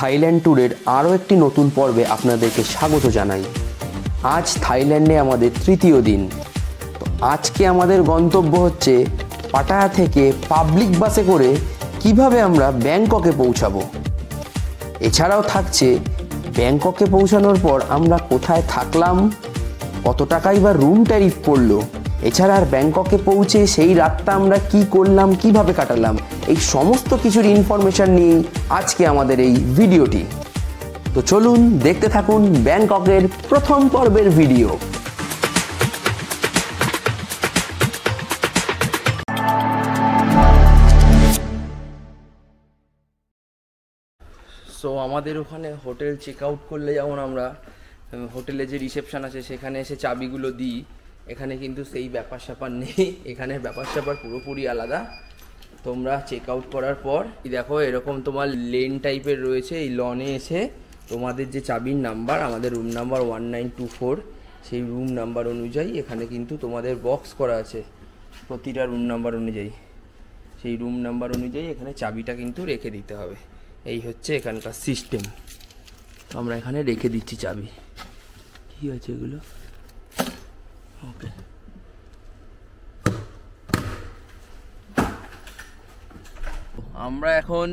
Thailand ট্যুরের আরও একটি নতুন পর্বে আপনাদেরকে স্বাগত জানাই। আজ থাইল্যান্ডে আমাদের তৃতীয় দিন। তো আজকে আমাদের গন্তব্য হচ্ছে পাটায়া থেকে পাবলিক বাসে করে কিভাবে আমরা ব্যাংককে পৌঁছাবো। এছাড়াও থাকছে ব্যাংককে পৌঁছানোর পর আমরা কোথায় থাকলাম, কত টাকাই বা রুম ট্যারিফ পড়লো, এছাড়া আর ব্যাংককে পৌঁছে সেই রাতটা আমরা কি করলাম, কিভাবে কাটালাম, এই সমস্ত কিছুর ইনফরমেশন নিয়ে আজকে আমাদের এই ভিডিওটি। তো চলুন দেখতে থাকুন ব্যাংককের প্রথম পর্বের ভিডিও। সো আমাদের ওখানে হোটেল চেক আউট করলে যেমন আমরা হোটেলে যে রিসেপশন আছে সেখানে এসে চাবিগুলো দিই, এখানে কিন্তু সেই ব্যাপার স্যাপার নেই। এখানে ব্যাপার স্যাপার পুরোপুরি আলাদা। তোমরা চেক আউট করার পর দেখো এরকম তোমার লেন টাইপের রয়েছে। এই লনে এসে তোমাদের যে চাবির নাম্বার, আমাদের রুম নাম্বার 1924, সেই রুম নাম্বার অনুযায়ী এখানে কিন্তু তোমাদের বক্স করা আছে প্রতিটা রুম নাম্বার অনুযায়ী। সেই রুম নাম্বার অনুযায়ী এখানে চাবিটা কিন্তু রেখে দিতে হবে। এই হচ্ছে এখানকার সিস্টেম। তো আমরা এখানে রেখে দিচ্ছি চাবি। কী আছে এগুলো? ওকে, আমরা এখন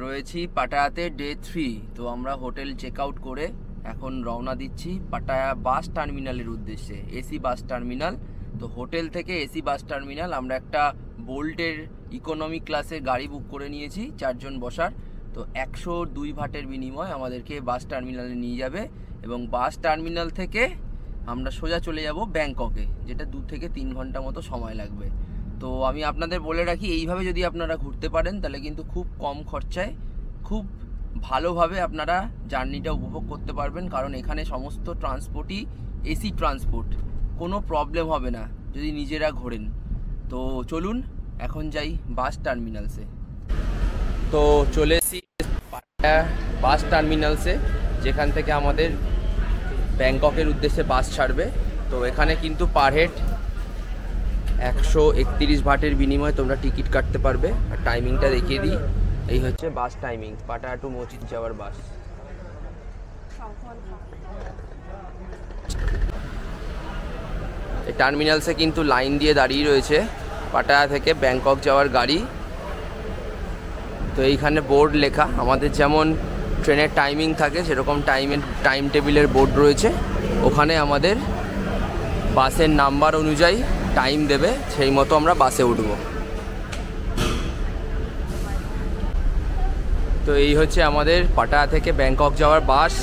রয়েছি পাটায়াতে ডে 3। তো আমরা হোটেল চেক আউট করে এখন রওনা দিচ্ছি পাটায়া বাস টার্মিনালের উদ্দেশ্যে, এসি বাস টার্মিনাল। তো হোটেল থেকে এসি বাস টার্মিনাল আমরা একটা বোল্টের ইকোনমি ক্লাসে গাড়ি বুক করে নিয়েছি 4 জন বসার। তো 102 ভাটের বিনিময়ে আমাদেরকে বাস টার্মিনালে নিয়ে যাবে এবং বাস টার্মিনাল থেকে আমরা সোজা চলে যাব ব্যাংককে, যেটা 2 থেকে 3 ঘন্টা মতো সময় লাগবে। তো আমি আপনাদের বলে রাখি, এইভাবে যদি আপনারা ঘুরতে পারেন তাহলে কিন্তু খুব কম খরচায় খুব ভালোভাবে আপনারা জার্নিটা উপভোগ করতে পারবেন, কারণ এখানে সমস্ত ট্রান্সপোর্টই এসি ট্রান্সপোর্ট, কোনো প্রবলেম হবে না যদি নিজেরা ঘোরেন। তো চলুন এখন যাই বাস টার্মিনালসে। তো চলে এসেছি বাস টার্মিনালসে, যেখান থেকে আমাদের ব্যাংককের উদ্দেশ্যে বাস ছাড়বে। তো এখানে কিন্তু পার হেড 131 ভাটের বিনিময়ে তোমরা টিকিট কাটতে পারবে। আর টাইমিংটা দেখিয়ে দিই, এই হচ্ছে বাস টাইমিং, পাটায়া টু মসজিদ যাওয়ার বাস। এই টার্মিনালসে কিন্তু লাইন দিয়ে দাঁড়িয়ে রয়েছে পাটায়া থেকে ব্যাংকক যাওয়ার গাড়ি। তো এইখানে বোর্ড লেখা, আমাদের যেমন ট্রেনের টাইমিং থাকে সেরকম টাইম টেবিলের বোর্ড রয়েছে। ওখানে আমাদের বাসের নাম্বার অনুযায়ী টাইম দেবে, সেই মতো আমরা বাসে উঠব। তো এই হচ্ছে আমাদের পাটায়া থেকে ব্যাংকক যাওয়ার বাস।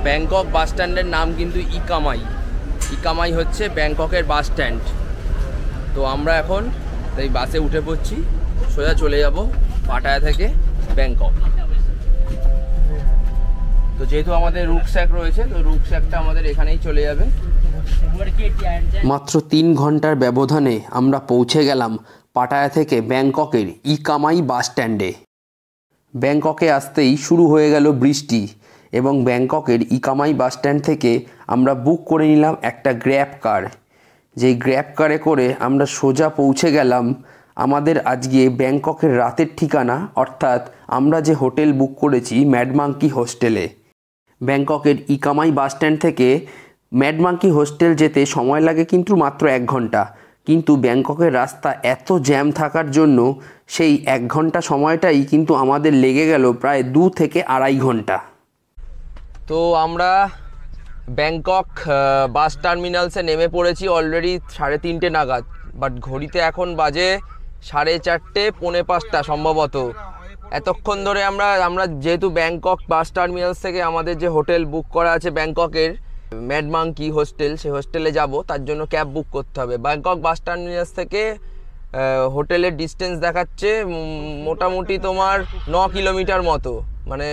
ব্যাংকক বাস স্ট্যান্ডের নাম কিন্তু ইকামাই। ইকামাই হচ্ছে ব্যাংককের বাস স্ট্যান্ড। তো আমরা এখন এই বাসে উঠে পড়ছি, সোজা চলে যাব পাটায়া থেকে ব্যাংকক। তো যেহেতু আমাদের রুকস্যাক রয়েছে, তো রুকস্যাকটা আমাদের এখানেই চলে যাবে। মাত্র 3 ঘন্টার ব্যবধানে আমরা পৌঁছে গেলাম পাটায়া থেকে ব্যাংককের ইকামাই বাস স্ট্যান্ডে। ব্যাংককে আসতেই শুরু হয়ে গেল বৃষ্টি এবং ব্যাংককের ইকামাই বাস স্ট্যান্ড থেকে আমরা বুক করে নিলাম একটা গ্র্যাব কার। যেই গ্র্যাব কারে করে আমরা সোজা পৌঁছে গেলাম আমাদের আজকে ব্যাংককের রাতের ঠিকানা, অর্থাৎ আমরা যে হোটেল বুক করেছি ম্যাড মাঙ্কি হোস্টেলে। ব্যাংককের ইকামাই বাস স্ট্যান্ড থেকে ম্যাড মাঙ্কি হোস্টেল যেতে সময় লাগে কিন্তু মাত্র 1 ঘন্টা, কিন্তু ব্যাংককের রাস্তা এত জ্যাম থাকার জন্য সেই 1 ঘন্টা সময়টাই কিন্তু আমাদের লেগে গেল প্রায় 2 থেকে 2.5 ঘন্টা। তো আমরা ব্যাংকক বাস টার্মিনালসে নেমে পড়েছি অলরেডি 3:30 নাগাদ, বাট ঘড়িতে এখন বাজে 4:30, 4:45 সম্ভবত। এতক্ষণ ধরে আমরা যেহেতু ব্যাংকক বাস টার্মিনালস থেকে আমাদের যে হোটেল বুক করা আছে ব্যাংককের ম্যাড মাঙ্কি হোস্টেল, সেই হোস্টেলে যাব, তার জন্য ক্যাব বুক করতে হবে। ব্যাংকক বাস টার্মিনালস থেকে হোটেলের ডিস্টেন্স দেখাচ্ছে মোটামুটি তোমার 9 কিলোমিটার মতো। মানে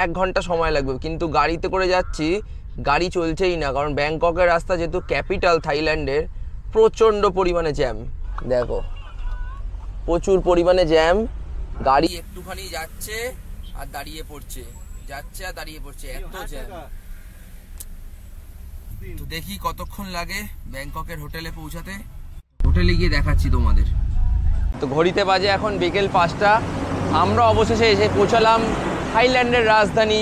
1 ঘন্টা সময় লাগবে, কিন্তু গাড়িতে করে যাচ্ছি, গাড়ি চলছেই না, কারণ ব্যাংককের রাস্তা যেহেতু ক্যাপিটাল থাইল্যান্ডের, প্রচণ্ড পরিমাণে জ্যাম। দেখো প্রচুর পরিমাণে জ্যাম, গাড়ি একটুখানি যাচ্ছে আর দাঁড়িয়ে পড়ছে, যাচ্ছে আর দাঁড়িয়ে পড়ছে, এত জ্যাম। তো দেখি কতক্ষণ লাগে ব্যাংককের হোটেলে পৌঁছাতে, হোটেলে গিয়ে দেখাচ্ছি তোমাদের। তো ঘড়িতে বাজে এখন বিকেল 5টা। আমরা অবশেষে এসে পৌঁছালাম থাইল্যান্ডের রাজধানী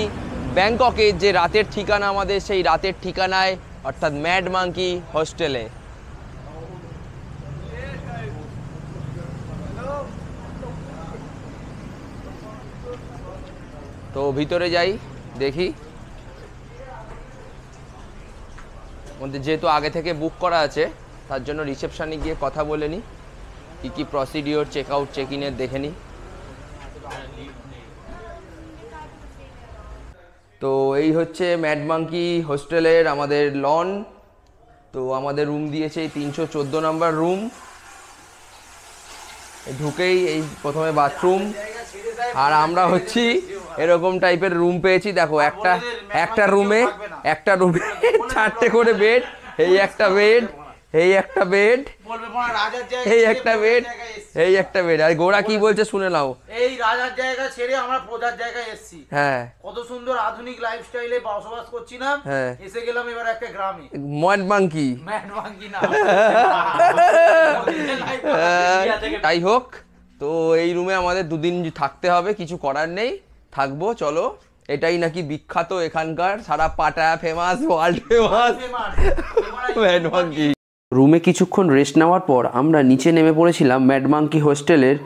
ব্যাংককে, যে রাতের ঠিকানা আমাদের, সেই রাতের ঠিকানায়, অর্থাৎ ম্যাড মাঙ্কি হোস্টেলে। তো ভিতরে যাই, দেখি। আমাদের যেহেতু আগে থেকে বুক করা আছে, তার জন্য রিসেপশনে গিয়ে কথা বলে নিই, কী কী প্রসিডিওর, চেক আউট চেক ইনের দেখে নিই। তো এই হচ্ছে ম্যাড মাঙ্কি হোস্টেলের আমাদের লন। তো আমাদের রুম দিয়েছে এই 314 নম্বর রুম। ঢুকেই এই প্রথমে বাথরুম, আর আমরা হচ্ছি এরকম টাইপের রুম পেয়েছি। দেখো একটা রুমে 4টে করে বেড, এই একটা বেড, এই একটা বেড, এই একটা বেড, এই একটা বেড। আর গোড়া কি বলছে শুনে নাও। এই রাজার জায়গা ছেড়ে আমরা প্রজার জায়গায় এসেছি। হ্যাঁ, কত সুন্দর আধুনিক লাইফস্টাইলে বসবাস করছিলাম, এসে গেলাম এবার একটা গ্রামে। ম্যাড মাঙ্কি না তাই হোক। তো এই রুমে আমাদের 2 দিন থাকতে হবে, কিছু করার নেই, থাকবো। চলো, এটাই নাকি বিখ্যাত এখানকার, সারা Pattaya famous, world famous mad monkey. রুমে কিছুক্ষণ রেস্ট নেওয়ার পর আমরা নিচে নেমে পড়েছিলাম ম্যাড মাঙ্কি হোস্টেলের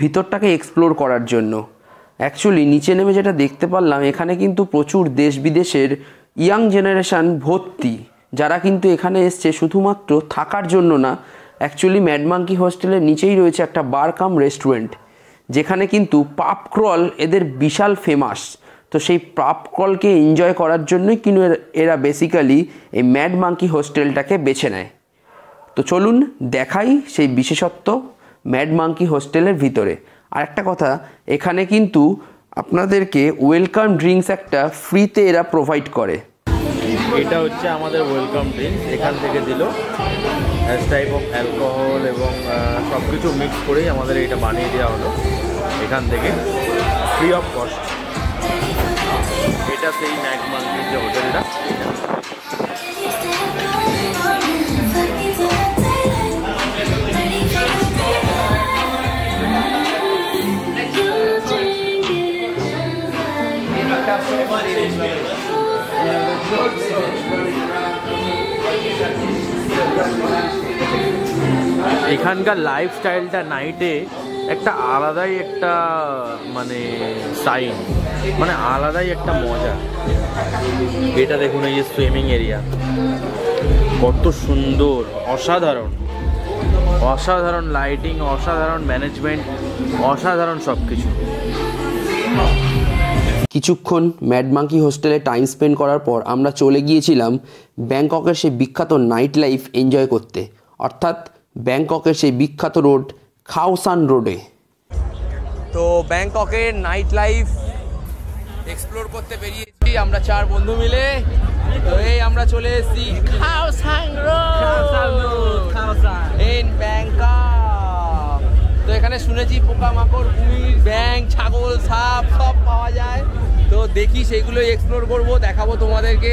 ভিতরটাকে এক্সপ্লোর করার জন্য। অ্যাকচুয়ালি নিচে নেমে যেটা দেখতে পারলাম, এখানে কিন্তু প্রচুর দেশ বিদেশের ইয়াং জেনারেশান ভর্তি, যারা কিন্তু এখানে এসছে শুধুমাত্র থাকার জন্য না। অ্যাকচুয়ালি ম্যাড মাঙ্কি হোস্টেলের নিচেই রয়েছে একটা বার কাম রেস্টুরেন্ট, যেখানে কিন্তু পাপ ক্রল এদের বিশাল ফেমাস। তো সেই পাপ ক্রলকে এনজয় করার জন্যই কিন্তু এরা বেসিক্যালি এই ম্যাড মাঙ্কি হোস্টেলটাকে বেছে নেয়। তো চলুন দেখাই সেই বিশেষত্ব ম্যাড মাঙ্কি হোস্টেলের ভিতরে। আর একটা কথা, এখানে কিন্তু আপনাদেরকে ওয়েলকাম ড্রিঙ্কস একটা ফ্রিতে এরা প্রোভাইড করে। এটা হচ্ছে আমাদের ওয়েলকাম ড্রিঙ্কস, এখান থেকে দিল অ্যাজ টাইপ অফ অ্যালকোহল এবং সব কিছু মিক্স করেই আমাদের এটা বানিয়ে দেওয়া হলো এখান থেকে, ফ্রি অফ কস্ট। এটা সেই ম্যাড মাঙ্কির যে হোটেলটা, এখানকার লাইফস্টাইলটা নাইটে একটা আলাদাই একটা মানে সাইন, মানে আলাদাই একটা মজা। এটা দেখুন, এই যে সুইমিং এরিয়া কত সুন্দর, অসাধারণ অসাধারণ লাইটিং, অসাধারণ ম্যানেজমেন্ট, অসাধারণ সব কিছু। কিছুক্ষণ ম্যাড মাঙ্কি হোস্টেলে টাইম স্পেন্ড করার পর আমরা চলে গিয়েছিলাম ব্যাংককের সেই বিখ্যাত নাইট লাইফ এনজয় করতে, অর্থাৎ ব্যাংককের সেই বিখ্যাত রোড খাও সান রোডে। তো ব্যাংককের নাইট লাইফ এক্সপ্লোর করতে বেরিয়েছি আমরা 4 বন্ধু মিলে। তো এই আমরা চলে এসেছি খাও সান রোড ইন ব্যাংকক। তো এখানে শুনেছি পোকামাকড়, কুমির, ব্যাঙ, ছাগল, সাপ সব পাওয়া যায়। তো দেখি সেইগুলো এক্সপ্লোর করবো, দেখাবো তোমাদেরকে।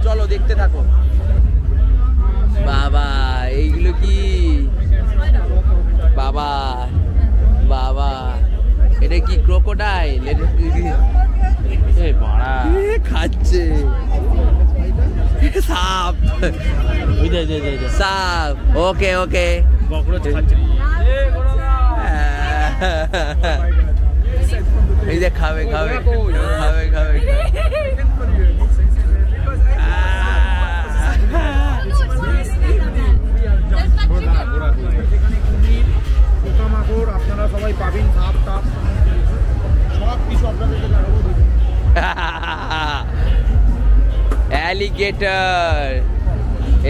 চলো দেখতে থাকো। বাবা এইগুলো কি? বাবা বাবা এটা কি ক্রোকোডাইল? খাচ্ছে সাপ, সাপ। ওকে ওকে, ককরোচ খাচ্ছে। এই যে খাবে খাবে খাবে খাবে। পোকামাকড় আপনারা সবাই পাবেন, সাপ টাপ সব কিছু আপনাদেরকে দেখাবো। অ্যালিগেটর,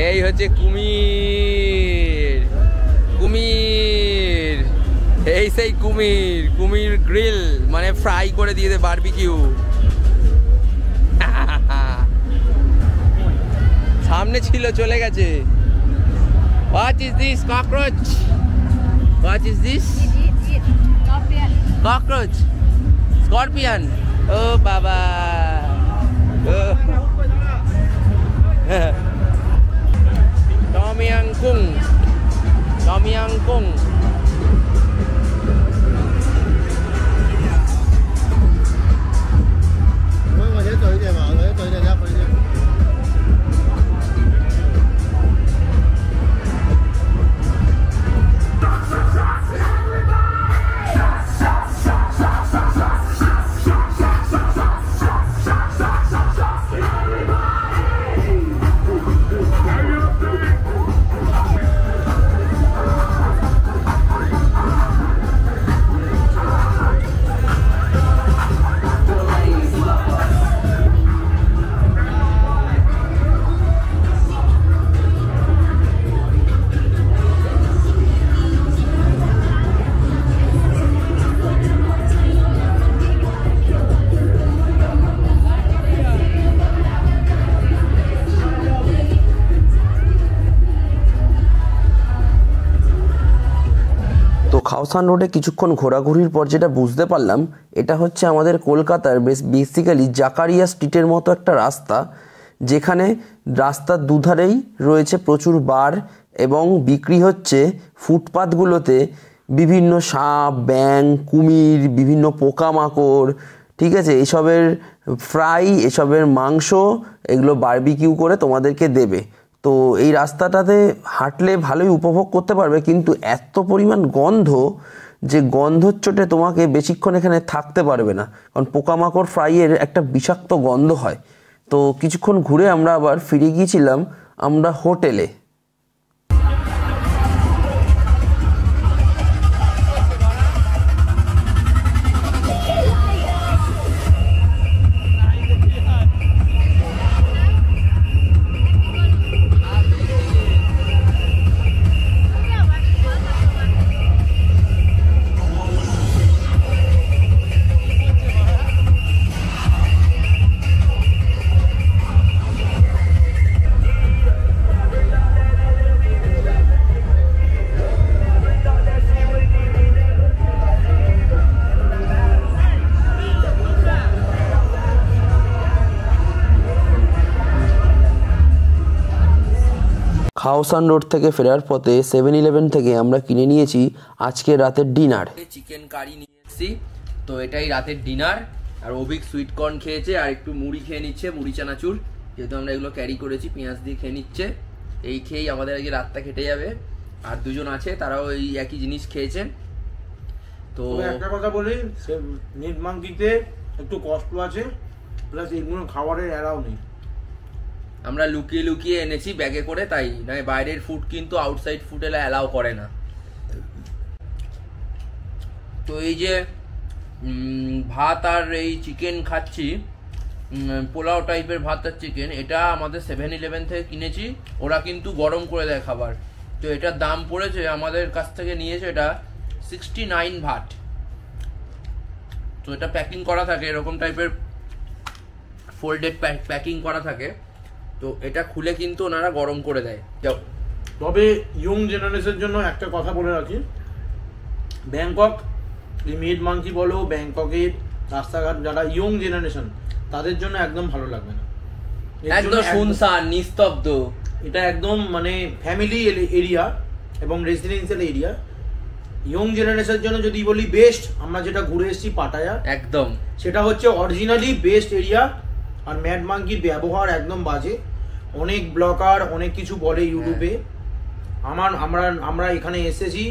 এই হচ্ছে কুমির। কুমির এই সেই কুমির গ্রিল, মানে ফ্রাই করে দিয়ে দে বারবিকিউ। সামনে ছিল, চলে গেছে। What is this? Cockroach? What is this? Cockroach. Scorpion. Oh baba. Tom Yum Goong. খাওসান রোডে কিছুক্ষণ ঘোরাঘুরির পর যেটা বুঝতে পারলাম, এটা হচ্ছে আমাদের কলকাতার বেসিক্যালি জাকারিয়া স্ট্রিটের মতো একটা রাস্তা, যেখানে রাস্তার দুধারেই রয়েছে প্রচুর বার এবং বিক্রি হচ্ছে ফুটপাথগুলোতে বিভিন্ন সাপ, ব্যাঙ, কুমির, বিভিন্ন পোকামাকড়, ঠিক আছে, এসবের ফ্রাই, এসবের মাংস, এগুলো বারবিকিউ করে তোমাদেরকে দেবে। তো এই রাস্তাটাতে হাঁটলে ভালোই উপভোগ করতে পারবে, কিন্তু এত পরিমাণ গন্ধ যে গন্ধর চোটে তোমাকে বেশিক্ষণ এখানে থাকতে পারবে না, কারণ পোকামাকড় ফ্রাইয়ের একটা বিষাক্ত গন্ধ হয়। তো কিছুক্ষণ ঘুরে আমরা আবার ফিরে গিয়েছিলাম আমরা হোটেলে। খাওসান রোড থেকে ফেরার পথে 7-Eleven থেকে আমরা কিনে নিয়েছি আজকে রাতের ডিনার। চিকেন কারি নিয়ে এসেছি, তো এটাই রাতের ডিনার। আর অভিক সুইট কর্ন খেয়েছে আর একটু মুড়ি খেয়ে নিচ্ছে, মুড়ি চানাচুর, যেহেতু আমরা এগুলো ক্যারি করেছি, পেঁয়াজ দিয়ে খেয়ে নিচ্ছে। এই খেয়েই আমাদের আজকে রাতটা কেটে যাবে। আর দুজন আছে, তারাও এই একই জিনিস খেয়েছে। তো একটা কথা বলি, মিট মাঙ্কিতে একটু কষ্ট আছে, প্লাস এগুলো খাবারের এলাও নেই। আমরা লুকিয়ে লুকিয়ে এনেছি ব্যাগে করে, তাই নয় বাইরের ফুড কিন্তু আউটসাইড ফুড এলা অ্যালাউ করে না। তো এই যে ভাত আর এই চিকেন খাচ্ছি, পোলাও টাইপের ভাত আর চিকেন, এটা আমাদের 7-Eleven থেকে কিনেছি। ওরা কিন্তু গরম করে দেয় খাবার। তো এটার দাম পড়েছে, আমাদের কাছ থেকে নিয়েছে এটা 69 ভাট। তো এটা প্যাকিং করা থাকে, এরকম টাইপের ফোল্ডেড প্যাকিং করা থাকে। তো এটা খুলে কিন্তু ওনারা গরম করে দেয়। তবে ইয়ং জেনারেশনের জন্য একটা কথা বলে রাখি, ব্যাংকক এই মিট মাঙ্কি বলো, ব্যাংককের রাস্তাঘাট যারা ইয়ং জেনারেশন তাদের জন্য একদম ভালো লাগবে না, একদম শুনশান নিস্তব্ধ। এটা একদম মানে ফ্যামিলি এরিয়া এবং রেসিডেন্সিয়াল এরিয়া। ইয়ং জেনারেশনের জন্য যদি বলি বেস্ট, আমরা যেটা ঘুরে এসেছি পাটায়া, একদম সেটা হচ্ছে অরিজিনালি বেস্ট এরিয়া। আর ম্যাড মাঙ্কির ব্যবহার একদম বাজে, অনেক ব্লগার অনেক কিছু বলে ইউটিউবে। আমরা এখানে এসেছি,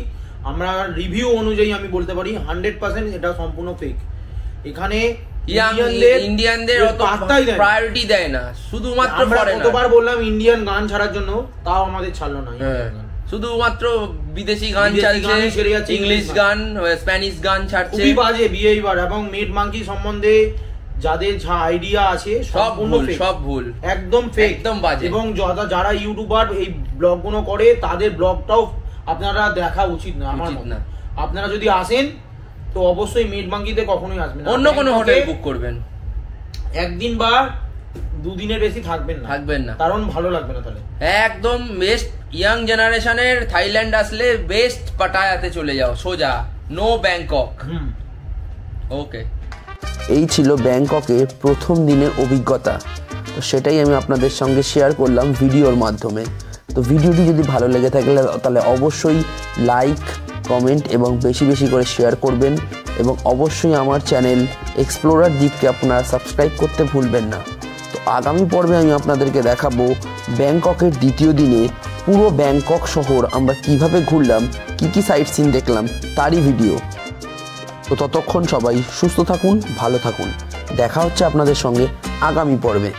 আমরা রিভিউ অনুযায়ী আমি বলতে পারি 100% এটা সম্পূর্ণ ফেক। এখানে ইন্ডিয়ানদের প্রায়োরিটি দেয় না, শুধুমাত্র কতবার বললাম ইন্ডিয়ান গান ছাড়ার জন্য, তাও আমাদের ছাড়লো না। শুধুমাত্র বিদেশি গান ছাড়ছে, ইংলিশ গান, স্প্যানিশ গান ছাড়ছে, খুবই বাজে বিহেভিয়ার। এবং মিট মাঙ্কি সম্বন্ধে যাদের যা আইডিয়া আছে সব ভুল, একদম ফেক, একদম বাজে। এবং যারা ইউটিউবার এই ব্লগ গুলো করে তাদের ব্লগটাও আপনারা দেখা উচিত না আমার মনে। আপনারা যদি আসেন তো অবশ্যই মেডবাঙ্কিতে কখনোই আসবেন না, অন্য কোনো হোটেল বুক করবেন, একদিন বা দুদিনের বেশি থাকবেন না, কারণ ভালো লাগবে না তাহলে। একদম বেস্ট ইয়াং জেনারেশনের থাইল্যান্ড আসলে বেস্ট পাটায়াতে চলে যাও সোজা, নো ব্যাংকক। ওকে, এই ছিল ব্যাংককের প্রথম দিনের অভিজ্ঞতা। তো সেটাই আমি আপনাদের সঙ্গে শেয়ার করলাম ভিডিওর মাধ্যমে। তো ভিডিওটি যদি ভালো লেগে থাকে তাহলে অবশ্যই লাইক, কমেন্ট এবং বেশি বেশি করে শেয়ার করবেন, এবং অবশ্যই আমার চ্যানেল এক্সপ্লোরার দ্বীপকে আপনারা সাবস্ক্রাইব করতে ভুলবেন না। তো আগামী পর্বে আমি আপনাদেরকে দেখাবো ব্যাংককের দ্বিতীয় দিনে পুরো ব্যাংকক শহর আমরা কিভাবে ঘুরলাম, কি সাইট সিন দেখলাম তারই ভিডিও। তো ততক্ষণ সবাই সুস্থ থাকুন, ভালো থাকুন, দেখা হচ্ছে আপনাদের সঙ্গে আগামী পর্বে।